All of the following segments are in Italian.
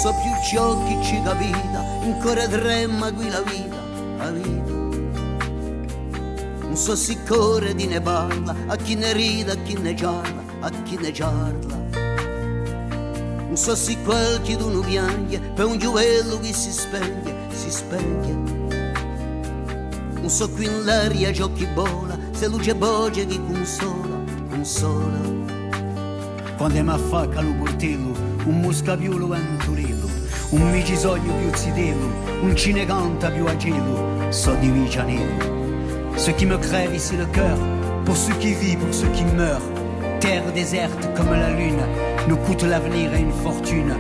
so più ciò che ci capita, ancora trema qui la vita. Non so se corre di ne parla, a chi ne ride, a chi ne gialla, a chi ne gialla. Non so se qualche d'uno piange per un giovello che si spegne. Non so qui in l'aria giochi bola, se luce voce che consola. Quando mi affacca lo portello, un moscapiolo venturello, un micisogno più zitello, un cinecanta più agelo, so di Vigianello. Ce qui me crève ici le cœur, pour ceux qui vivent, pour ceux qui meurent. Terre déserte comme la lune, nous coûte l'avenir et une fortune.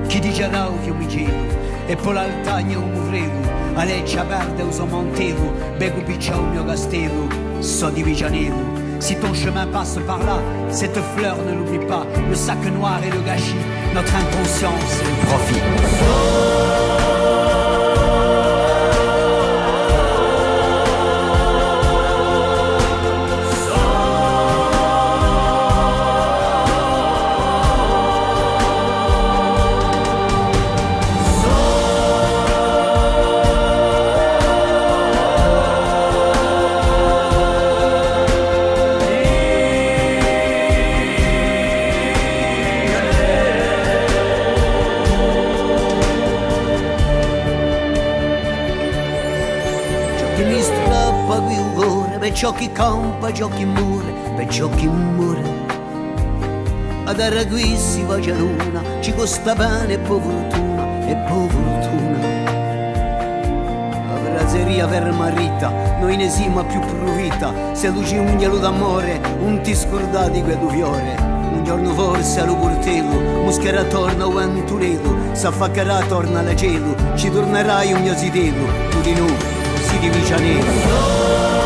Chi dice l'audio mi gelo, e per l'altagna un murrelo, a leccia verde uso mantello, bego piccia au mio castello, so di Vigianello. Si ton chemin passe par là, cette fleur ne l'oublie pas, le sac noir et le gâchis, notre inconscience et le profit. Per ciò chi campa, ciò chi muore, per ciò chi muore. Ad Aragui si va già luna, ci costa pane e povertuna, La braseria per marita, noi ne siamo più provita, se luci un ghielo d'amore, un ti scordati quello fiore. Un giorno forse allo portello, muschera torna o venturello, s'affaccherà torna alla cielo, ci tornerai un mio sitello, tu di noi, si di Vigianello.